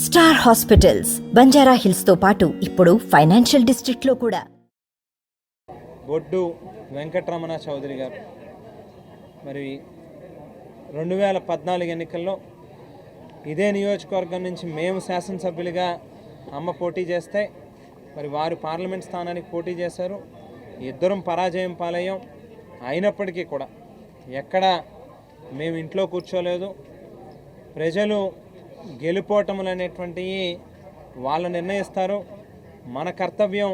Star hospitals Banjara hills తో పాటు ఇప్పుడు ఫైనాన్షియల్ డిస్ట్రిక్ట్ లో కూడా. బొడ్డు వెంకటరమణ చౌదరి గారు మరి 2014 ఎన్నికల్లో ఇదే నియోజకవర్గం నుంచి మేము శాసనసభ్యులుగా అమ్మ పోటీ చేస్తే మరి వారు పార్లమెంట్ స్థానానికి పోటీ చేశారు. ఇద్దరం పరాజయం పాలయ్యాం. అయినప్పటికీ కూడా ఎక్కడ మేము ఇంట్లో కూర్చోలేదు. ప్రజలు గెలుపోటములు అనేటువంటివి వాళ్ళు నిర్ణయిస్తారు. మన కర్తవ్యం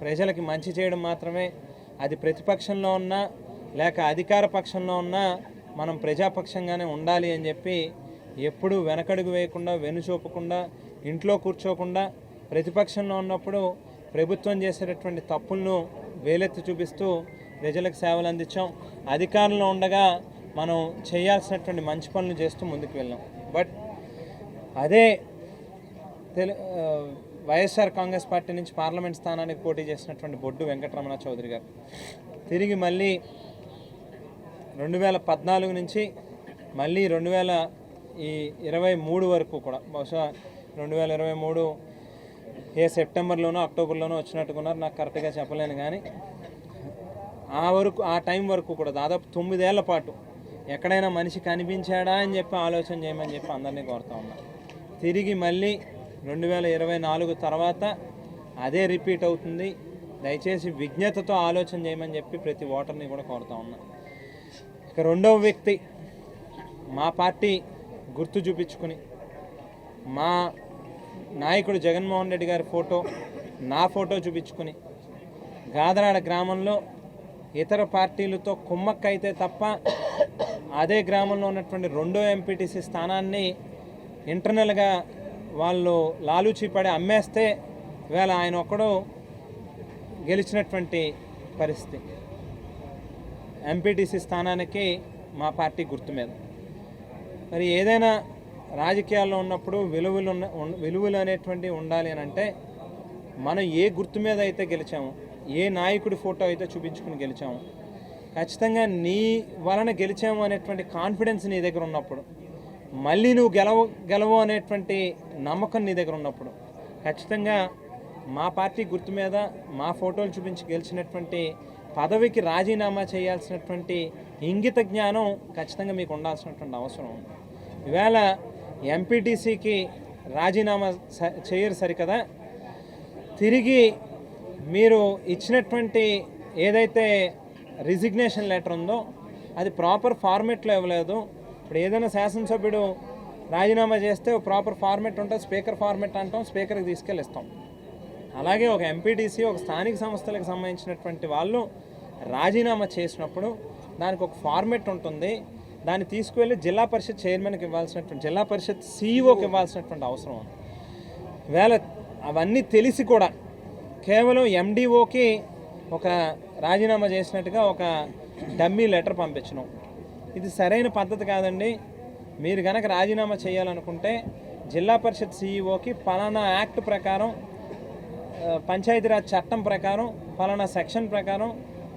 ప్రజలకి మంచి చేయడం మాత్రమే. అది ప్రతిపక్షంలో ఉన్నా లేక అధికార పక్షంలో ఉన్నా మనం ప్రజాపక్షంగానే ఉండాలి అని చెప్పి ఎప్పుడూ వెనకడుగు వేయకుండా వెనుచూపకుండా ఇంట్లో కూర్చోకుండా ప్రతిపక్షంలో ఉన్నప్పుడు ప్రభుత్వం చేసేటటువంటి తప్పులను వేలెత్తి చూపిస్తూ ప్రజలకు సేవలు అందించాం. అధికారంలో ఉండగా మనం చేయాల్సినటువంటి మంచి పనులు చేస్తూ ముందుకు వెళ్ళాం. బట్ అదే వైఎస్ఆర్ కాంగ్రెస్ పార్టీ నుంచి పార్లమెంట్ స్థానానికి పోటీ చేసినటువంటి బొడ్డు వెంకటరమణ చౌదరి గారు తిరిగి మళ్ళీ 2014 నుంచి మళ్ళీ 2023 వరకు కూడా బహుశా 2023 ఏ సెప్టెంబర్లోనో అక్టోబర్లోనో వచ్చినట్టుకున్నారు, నాకు కరెక్ట్గా చెప్పలేను. కానీ ఆ టైం వరకు కూడా దాదాపు 9 ఏళ్ల పాటు ఎక్కడైనా మనిషి కనిపించాడా అని చెప్పి ఆలోచన చేయమని చెప్పి అందరినీ కోరుతా ఉన్నా. తిరిగి మళ్ళీ 2024 తర్వాత అదే రిపీట్ అవుతుంది. దయచేసి విజ్ఞతతో ఆలోచన చేయమని చెప్పి ప్రతి ఓటర్ని కూడా కోరుతా ఉన్నా. ఇక రెండవ వ్యక్తి మా పార్టీ గుర్తు చూపించుకుని మా నాయకుడు జగన్మోహన్ రెడ్డి గారి ఫోటో, నా ఫోటో చూపించుకుని గాదరాడ గ్రామంలో ఇతర పార్టీలతో కుమ్మక్కైతే తప్ప అదే గ్రామంలో ఉన్నటువంటి రెండో ఎంపీటీసీ స్థానాన్ని ఇంటర్నల్గా వాళ్ళు లాలూచీ పడి అమ్మేస్తే ఇవాళ ఆయన ఒక్కడు గెలిచినటువంటి పరిస్థితి. ఎంపీటీసీ స్థానానికి మా పార్టీ గుర్తు మీద. మరి ఏదైనా రాజకీయాల్లో ఉన్నప్పుడు విలువలు అనేటువంటి ఉండాలి అని అంటే మనం ఏ గుర్తు మీద అయితే గెలిచాము, ఏ నాయకుడి ఫోటో అయితే చూపించుకుని గెలిచాము, ఖచ్చితంగా నీ వలన గెలిచాము అనేటువంటి కాన్ఫిడెన్స్ నీ దగ్గర ఉన్నప్పుడు, మళ్ళీ నువ్వు గెలవు అనేటువంటి నమ్మకం నీ దగ్గర ఉన్నప్పుడు ఖచ్చితంగా మా పార్టీ గుర్తు మీద మా ఫోటోలు చూపించి గెలిచినటువంటి పదవికి రాజీనామా చేయాల్సినటువంటి ఇంగిత జ్ఞానం ఖచ్చితంగా మీకు ఉండాల్సినటువంటి అవసరం ఉంది. ఈవేళ ఎంపీటీసీకి రాజీనామా చేయరు సరికదా, తిరిగి మీరు ఇచ్చినటువంటి ఏదైతే రిజిగ్నేషన్ లెటర్ ఉందో అది ప్రాపర్ ఫార్మెట్లో ఇవ్వలేదు. ఇప్పుడు ఏదైనా శాసనసభ్యుడు రాజీనామా చేస్తే ప్రాపర్ ఫార్మెట్ ఉంటుంది, స్పీకర్ ఫార్మెట్ అంటాం, స్పీకర్కి తీసుకెళ్ళిస్తాం. అలాగే ఒక ఎంపీటీసీ ఒక స్థానిక సంస్థలకు సంబంధించినటువంటి వాళ్ళు రాజీనామా చేసినప్పుడు దానికి ఒక ఫార్మెట్ ఉంటుంది. దాన్ని తీసుకువెళ్ళి జిల్లా పరిషత్ చైర్మన్కి ఇవ్వాల్సినటువంటి, జిల్లా పరిషత్ సీఈఓకి ఇవ్వాల్సినటువంటి అవసరం ఉంది. వేళ అవన్నీ తెలిసి కూడా కేవలం ఎండిఓకి ఒక రాజీనామా చేసినట్టుగా ఒక డమ్మీ లెటర్ పంపించడం ఇది సరైన పద్ధతి కాదండి. మీరు కనుక రాజీనామా చేయాలనుకుంటే జిల్లా పరిషత్ సీఈఓకి పలానా యాక్ట్ ప్రకారం, పంచాయతీరాజ్ చట్టం ప్రకారం, పలానా సెక్షన్ ప్రకారం,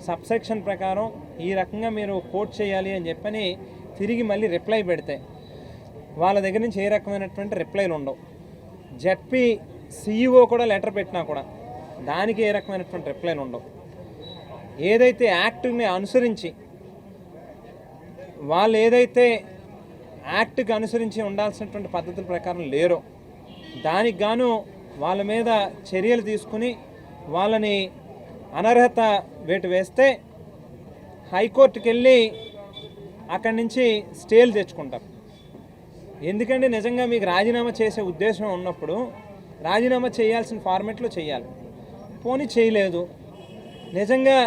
సబ్సెక్షన్ ప్రకారం ఈ రకంగా మీరు కోట్ చేయాలి అని చెప్పని తిరిగి మళ్ళీ రిప్లై పెడితే వాళ్ళ దగ్గర నుంచి ఏ రకమైనటువంటి రిప్లైలు ఉండవు. జెడ్పీ సీఈఓ కూడా లెటర్ పెట్టినా కూడా దానికి ఏ రకమైనటువంటి రిప్లైలు ఉండవు. ఏదైతే యాక్ట్ని అనుసరించి వాళ్ళు ఏదైతే యాక్ట్కి అనుసరించి ఉండాల్సినటువంటి పద్ధతుల ప్రకారం లేరో దానికి గాను వాళ్ళ మీద చర్యలు తీసుకుని వాళ్ళని అనర్హత వేటు వేస్తే హైకోర్టుకి వెళ్ళి అక్కడి నుంచి స్టేలు తెచ్చుకుంటారు. ఎందుకంటే నిజంగా మీకు రాజీనామా చేసే ఉద్దేశం ఉన్నప్పుడు రాజీనామా చేయాల్సిన ఫార్మెట్లో చేయాలి. పోనీ చేయలేదు, నిజంగా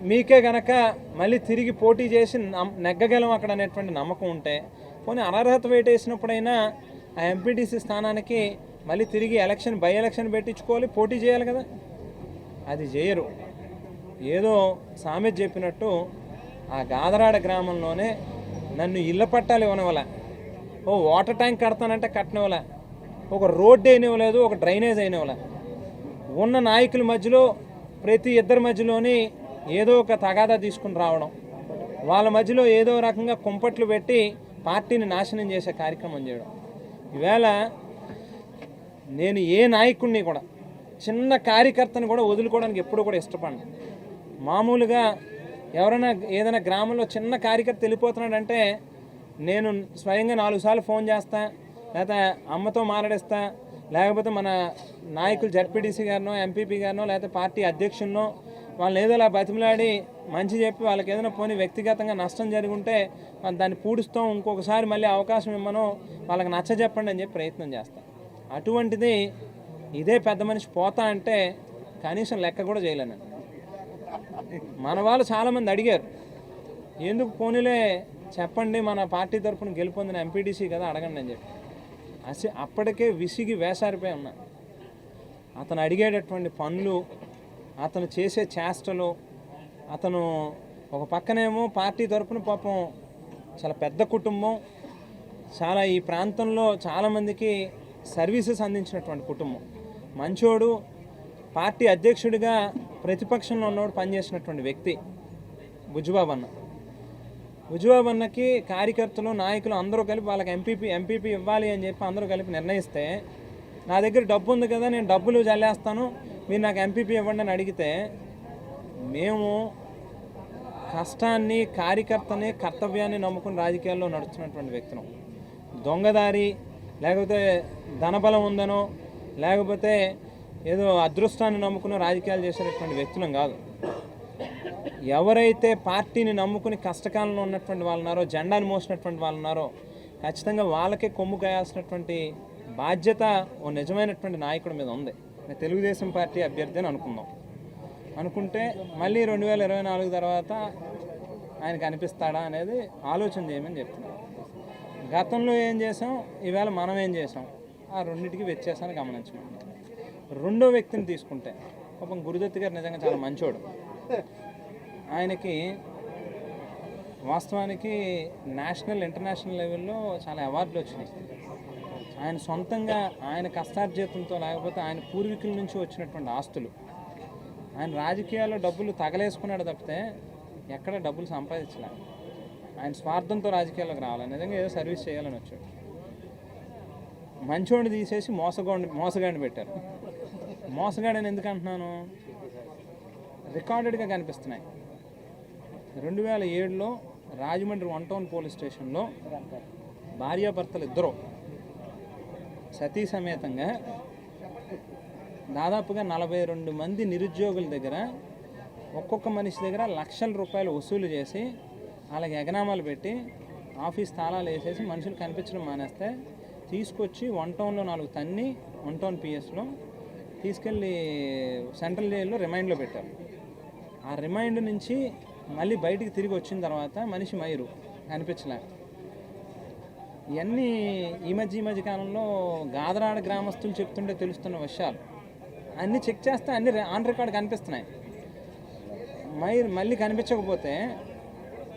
మీకే గనక మళ్ళీ తిరిగి పోటీ చేసి నెగ్గగలం అక్కడ అనేటువంటి నమ్మకం ఉంటే పోనీ అనర్హత వేటు వేసినప్పుడైనా ఆ ఎంపీటీసీ స్థానానికి మళ్ళీ తిరిగి బై ఎలక్షన్ పెట్టించుకోవాలి, పోటీ చేయాలి కదా. అది చేయరు. ఏదో సామెత చెప్పినట్టు ఆ గాదరాడ గ్రామంలోనే నన్ను ఇళ్ళ పట్టాలు ఇవ్వనివ్వలే, ఓ వాటర్ ట్యాంక్ కడతానంటే కట్టనివ్వలే, ఒక రోడ్డు అయినివ్వలేదు, ఒక డ్రైనేజ్ అయినివ్వలే. ఉన్న నాయకుల మధ్యలో ప్రతి ఇద్దరి మధ్యలోని ఏదో ఒక తగాదా తీసుకుని రావడం, వాళ్ళ మధ్యలో ఏదో రకంగా కుంపట్లు పెట్టి పార్టీని నాశనం చేసే కార్యక్రమం చేయడం. ఈవేళ నేను ఏ నాయకుడిని కూడా చిన్న కార్యకర్తను కూడా వదులుకోవడానికి ఎప్పుడు కూడా ఇష్టపడను. మామూలుగా ఎవరైనా ఏదైనా గ్రామంలో చిన్న కార్యకర్త వెళ్ళిపోతున్నాడంటే నేను స్వయంగా 4 సార్లు ఫోన్ చేస్తా, లేకపోతే అమ్మతో మాట్లాడిస్తా, లేకపోతే మన నాయకులు జడ్పీటీసీ గారినో ఎంపీపీ గారినో లేకపోతే పార్టీ అధ్యక్షున్నో వాళ్ళని ఏదోలా బతిమలాడి మంచి చెప్పి వాళ్ళకి ఏదైనా పోనీ వ్యక్తిగతంగా నష్టం జరిగి ఉంటే దాన్ని పూడుస్తాం, ఇంకొకసారి మళ్ళీ అవకాశం ఇమ్మనో వాళ్ళకి నచ్చజెప్పండి అని చెప్పి ప్రయత్నం చేస్తాం. అటువంటిది ఇదే పెద్ద మనిషి పోతా అంటే కనీసం లెక్క కూడా చేయలేను. మన వాళ్ళు చాలామంది అడిగారు, ఎందుకు పోనీలే చెప్పండి మన పార్టీ తరఫున గెలుపొందిన ఎంపీటీసీ కదా అడగండి అని చెప్పి. అప్పటికే విసిగి వేసారిపోయి ఉన్నా. అతను అడిగేటటువంటి పనులు, అతను చేసే చేష్టలు, అతను ఒక పక్కనేమో పార్టీ తరఫున పాపం చాలా పెద్ద కుటుంబం, చాలా ఈ ప్రాంతంలో చాలామందికి సర్వీసెస్ అందించినటువంటి కుటుంబం, మంచోడు, పార్టీ అధ్యక్షుడిగా ప్రతిపక్షంలో ఉన్నవాడు పనిచేసినటువంటి వ్యక్తి బుజ్జిబాబు అన్న. బుజ్జిబాబు అన్నకి కార్యకర్తలు నాయకులు అందరూ కలిపి వాళ్ళకి ఎంపీపీ ఇవ్వాలి అని చెప్పి అందరూ కలిపి నిర్ణయిస్తే నా దగ్గర డబ్బు ఉంది కదా నేను డబ్బులు జల్లేస్తాను మీరు నాకు ఎంపీపీ ఇవ్వండి అని అడిగితే మేము కష్టాన్ని కార్యకర్తని కర్తవ్యాన్ని నమ్ముకుని రాజకీయాల్లో నడుస్తున్నటువంటి వ్యక్తులు. దొంగదారి లేకపోతే ధనబలం ఉందనో లేకపోతే ఏదో అదృష్టాన్ని నమ్ముకుని రాజకీయాలు చేసేటటువంటి వ్యక్తులం కాదు. ఎవరైతే పార్టీని నమ్ముకుని కష్టకాలంలో ఉన్నటువంటి వాళ్ళు ఉన్నారో, జెండాని మోసినటువంటి వాళ్ళు ఉన్నారో ఖచ్చితంగా వాళ్ళకే కొమ్ము కాయాల్సినటువంటి బాధ్యత ఓ నిజమైనటువంటి నాయకుడి మీద ఉంది. తెలుగుదేశం పార్టీ అభ్యర్థి అని అనుకుంటే మళ్ళీ 2024 తర్వాత ఆయన కనిపిస్తాడా అనేది ఆలోచన చేయమని చెప్తున్నాం. గతంలో ఏం చేసాం, ఈవేళ మనం ఏం చేసాం, ఆ రెండింటికి వ్యత్యాసాన్ని గమనించమని. రెండో వ్యక్తిని తీసుకుంటే పాపం గురుదత్తి గారు నిజంగా చాలా మంచోడు. ఆయనకి వాస్తవానికి నేషనల్ ఇంటర్నేషనల్ లెవెల్లో చాలా అవార్డులు వచ్చినాయి. ఆయన సొంతంగా ఆయన కష్టార్జితంతో లేకపోతే ఆయన పూర్వీకుల నుంచి వచ్చినటువంటి ఆస్తులు, ఆయన రాజకీయాల్లో డబ్బులు తగలేసుకున్నాడు తప్పితే ఎక్కడ డబ్బులు సంపాదించలే. ఆయన స్వార్థంతో రాజకీయాల్లోకి రావాలి, నిజంగా ఏదో సర్వీస్ చేయాలని వచ్చాడు. మంచోడిని తీసేసి మోసగాడిని పెట్టారు. మోసగాడని ఎందుకు అంటున్నాను, రికార్డెడ్గా కనిపిస్తున్నాయి. 2007లో రాజమండ్రి 1 టౌన్ పోలీస్ స్టేషన్లో భార్యాభర్తలు ఇద్దరు సతీ సమేతంగా దాదాపుగా 42 మంది నిరుద్యోగుల దగ్గర ఒక్కొక్క మనిషి దగ్గర లక్షల రూపాయలు వసూలు చేసి వాళ్ళకి ఎగనామాలు పెట్టి ఆఫీస్ తాళాలు వేసేసి మనుషులు కనిపించడం మానేస్తే తీసుకొచ్చి 1 టౌన్లో 4 తన్ని 1 టౌన్ పిఎస్లో తీసుకెళ్ళి సెంట్రల్ జైల్లో రిమైండ్లో పెట్టారు. ఆ రిమైండ్ నుంచి మళ్ళీ బయటికి తిరిగి వచ్చిన తర్వాత మనిషి మైరు కనిపించలే. ఇవన్నీ ఈ మధ్య కాలంలో గాదరాడ గ్రామస్తులు చెప్తుంటే తెలుస్తున్న విషయాలు. అన్నీ చెక్ చేస్తే అన్నీ ఆన్ రికార్డ్ కనిపిస్తున్నాయి. మళ్ళీ కనిపించకపోతే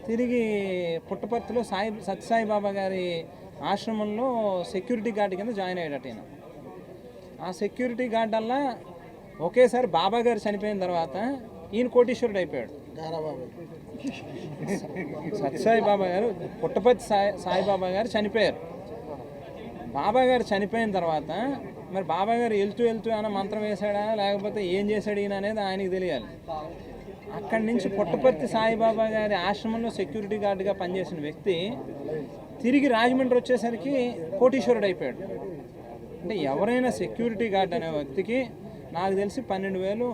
తిరిగి పుట్టపర్తిలో సత్యసాయిబాబా గారి ఆశ్రమంలో సెక్యూరిటీ గార్డ్ కింద జాయిన్ అయ్యాడట ఈయన. ఆ సెక్యూరిటీ గార్డ్ వల్ల ఒకేసారి బాబా గారు చనిపోయిన తర్వాత ఈయన కోటీశ్వరుడు అయిపోయాడు. సత్యసాయిబాబా గారు పుట్టపర్తి సాయిబాబా గారు చనిపోయారు. బాబా గారు చనిపోయిన తర్వాత మరి బాబా గారు వెళ్తూ ఏమైనా మంత్రం వేశాడా లేకపోతే ఏం చేశాడు ఈయన అనేది ఆయనకి తెలియాలి. అక్కడి నుంచి పుట్టపర్తి సాయిబాబా గారి ఆశ్రమంలో సెక్యూరిటీ గార్డుగా పనిచేసిన వ్యక్తి తిరిగి రాజమండ్రి వచ్చేసరికి కోటీశ్వరుడు అయిపోయాడు. అంటే ఎవరైనా సెక్యూరిటీ గార్డ్ అనే వ్యక్తికి నాకు తెలిసి 12,000,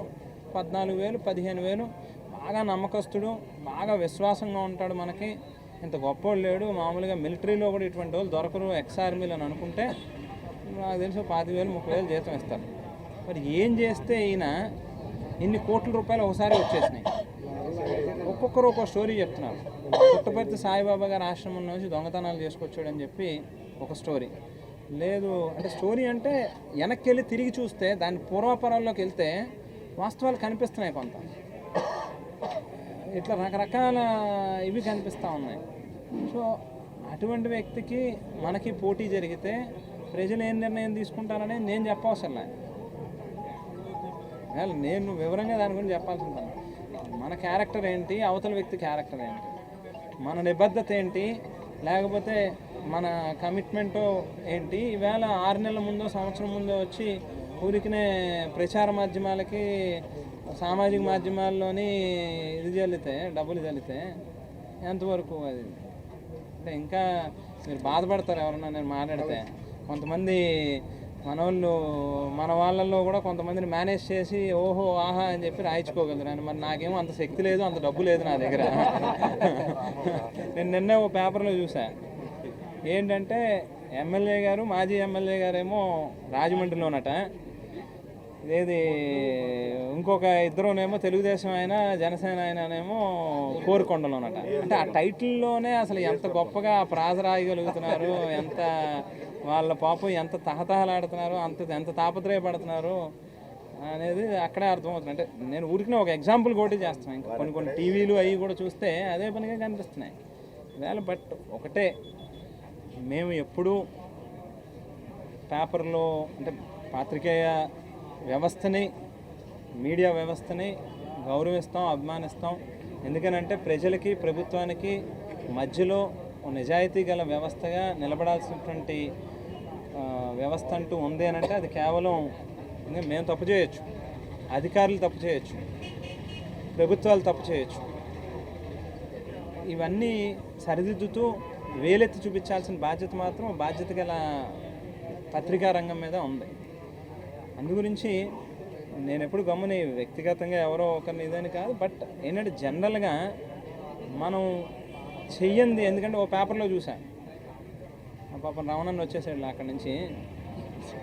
14,000, 15,000 బాగా నమ్మకస్తుడు, బాగా విశ్వాసంగా ఉంటాడు. మనకి ఇంత గొప్పవాడు లేడు. మామూలుగా మిలిటరీలో కూడా ఇటువంటి వాళ్ళు దొరకరు, ఎక్స్ ఆర్మీలు అని అనుకుంటే నాకు తెలిసి 25,000, 30,000 జీతం ఇస్తారు. మరి ఏం చేస్తే ఈయన ఇన్ని కోట్ల రూపాయలు ఒకసారి వచ్చేసినాయి. ఒక్కొక్కరు ఒక్కొక్క స్టోరీ చెప్తున్నారు. పుట్టపర్తి సాయిబాబా గారి ఆశ్రమం నుంచి దొంగతనాలు చేసుకొచ్చాడు అని చెప్పి ఒక స్టోరీ. లేదు అంటే స్టోరీ అంటే వెనక్కి వెళ్ళి తిరిగి చూస్తే దాని పూర్వపరాల్లోకి వెళ్తే వాస్తవాలు కనిపిస్తున్నాయి. కొంత ఇట్లా రకరకాల ఇవి కనిపిస్తూ ఉన్నాయి. సో అటువంటి వ్యక్తికి మనకి పోటీ జరిగితే ప్రజలు ఏం నిర్ణయం తీసుకుంటారని నేను చెప్పవసరం లేదు. నేను వివరంగా దాని గురించి చెప్పాల్సి ఉంటాను. మన క్యారెక్టర్ ఏంటి, అవతల వ్యక్తి క్యారెక్టర్ ఏంటి, మన నిబద్ధత ఏంటి, లేకపోతే మన కమిట్మెంట్ ఏంటి. ఈవేళ 6 నెలల ముందో సంవత్సరం ముందో వచ్చి ఊరికినే ప్రచార మాధ్యమాలకి సామాజిక మాధ్యమాల్లోని డబ్బులు చల్లితే ఎంతవరకు అది అంటే ఇంకా మీరు బాధపడతారు ఎవరన్నా నేను మాట్లాడితే. కొంతమంది మన వాళ్ళల్లో కూడా కొంతమందిని మేనేజ్ చేసి ఓహో ఆహా అని చెప్పి రాయించుకోగలరు అని. మరి నాకేమో అంత శక్తి లేదు, అంత డబ్బు లేదు నా దగ్గర. నేను నిన్న ఓ పేపర్లో చూసా, ఏంటంటే ఎమ్మెల్యే గారు మాజీ ఎమ్మెల్యే గారేమో రాజమండ్రిలోనట, ఇదేది ఇంకొక ఇద్దరునేమో తెలుగుదేశం ఆయన జనసేన ఆయననేమో కోరుకొండలోనట. అంటే ఆ టైటిల్లోనే అసలు ఎంత గొప్పగా ప్రాజ రాయగలుగుతున్నారు, ఎంత వాళ్ళ పాపం ఎంత తహతహలాడుతున్నారు, ఎంత తాపత్రయపడుతున్నారు అనేది అక్కడే అర్థమవుతుంది. అంటే నేను ఊరికినే ఒక ఎగ్జాంపుల్ కూడా చేస్తున్నాను. ఇంకా కొన్ని టీవీలు అవి కూడా చూస్తే అదే పనిగా కనిపిస్తున్నాయి వేళ. బట్ ఒకటే, మేము ఎప్పుడూ పేపర్లో అంటే పాత్రికేయ వ్యవస్థని, మీడియా వ్యవస్థని గౌరవిస్తాం, అభిమానిస్తాం. ఎందుకనంటే ప్రజలకి ప్రభుత్వానికి మధ్యలో నిజాయితీ గల వ్యవస్థగా నిలబడాల్సినటువంటి వ్యవస్థ అంటూ ఉంది అని అంటే అది కేవలం మేము తప్పు చేయొచ్చు, అధికారులు తప్పు చేయొచ్చు, ప్రభుత్వాలు తప్పు చేయొచ్చు. ఇవన్నీ సరిదిద్దుతూ వేలెత్తి చూపించాల్సిన బాధ్యత గల పత్రికా రంగం మీద ఉంది. అందుగురించి నేను ఎప్పుడు గమ్ముని వ్యక్తిగతంగా ఎవరో ఒకరిని ఇదని కాదు, బట్ ఏంటంటే జనరల్గా మనం చెయ్యంది. ఎందుకంటే ఓ పేపర్లో చూసా, ఆ పాపం రమణన్న వచ్చేసాడు అక్కడి నుంచి.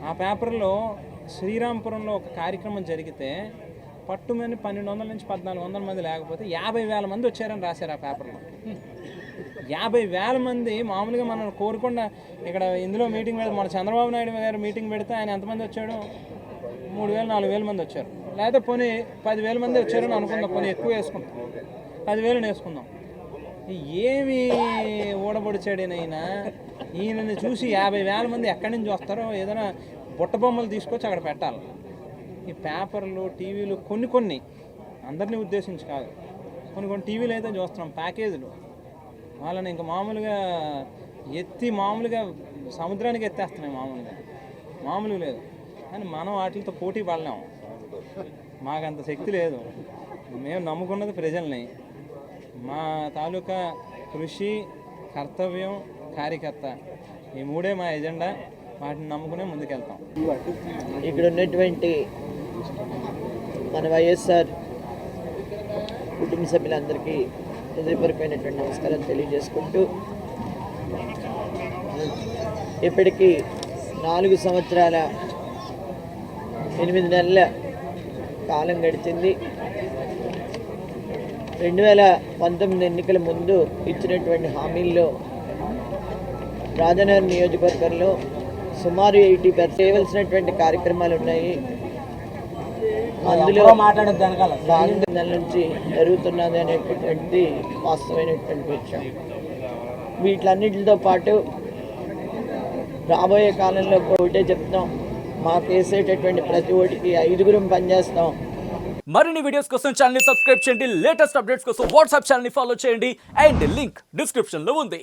ఆ పేపర్లో శ్రీరాంపురంలో ఒక కార్యక్రమం జరిగితే పట్టుమని 1200 నుంచి 1400 మంది లేకపోతే 50,000 మంది వచ్చారని రాశారు ఆ పేపర్లో. 50,000 మంది మామూలుగా మనం కోరుకుండా ఇక్కడ ఇందులో మీటింగ్ పెడితే మన చంద్రబాబు నాయుడు గారు మీటింగ్ పెడితే ఆయన ఎంతమంది వచ్చాడు, 3,000-4,000 మంది వచ్చారు. లేకపోతే పోనీ 10,000 మంది వచ్చారని అనుకుందాం, పోనీ ఎక్కువ వేసుకుందాం, 10,000 వేసుకుందాం. ఏమి ఊడబొడిచాడు ఈయనని చూసి 50,000 మంది ఎక్కడి నుంచి వస్తారో ఏదైనా బుట్ట బొమ్మలు తీసుకొచ్చి అక్కడ పెట్టాలి. ఈ పేపర్లు టీవీలు కొన్ని అందరినీ ఉద్దేశించి కాదు, కొన్ని టీవీలు అయితే చూస్తున్నాం ప్యాకేజీలు, వాళ్ళని ఇంకా మామూలుగా మామూలుగా సముద్రానికి ఎత్తేస్తున్నాయి. మామూలుగా లేదు. కానీ మనం వాటితో పోటీ పడలేము, మాకంత శక్తి లేదు. మేము నమ్ముకున్నది ప్రజల్ని. మా తాలూకా కృషి, కర్తవ్యం, కార్యకర్త, ఈ మూడే మా ఎజెండా. వాటిని నమ్ముకునే ముందుకెళ్తాం. ఇక్కడ ఉన్నటువంటి మన వైఎస్ఆర్ కుటుంబ సభ్యులందరికీ హృదయపూర్వకమైనటువంటి నమస్కారం తెలియజేసుకుంటూ, ఇప్పటికీ 4 సంవత్సరాల 8 నెలల కాలం గడిచింది. 2019 ఎన్నికల ముందు ఇచ్చినటువంటి హామీల్లో రాజనగరం నియోజకవర్గంలో సుమారు 80% చేయవలసినటువంటి కార్యక్రమాలు ఉన్నాయి. అందులో భాగంగా నుంచి జరుగుతున్నది అనేటటువంటి వాస్తవమైనటువంటి విషయం. వీటన్నిటితో పాటు రాబోయే కాలంలో ఒకటే చెప్తాం, మాకు వేసేటటువంటి ప్రతి ఓటికి 5గురం పనిచేస్తాం. మరిన్ని వీడియోస్ కోసం ఛానల్ ని సబ్స్క్రైబ్ చేయండి. లేటెస్ట్ అప్డేట్స్ కోసం వాట్సాప్ ఛానల్ ని ఫాలో చేయండి. అండ్ లింక్ డిస్క్రిప్షన్ లో ఉంది.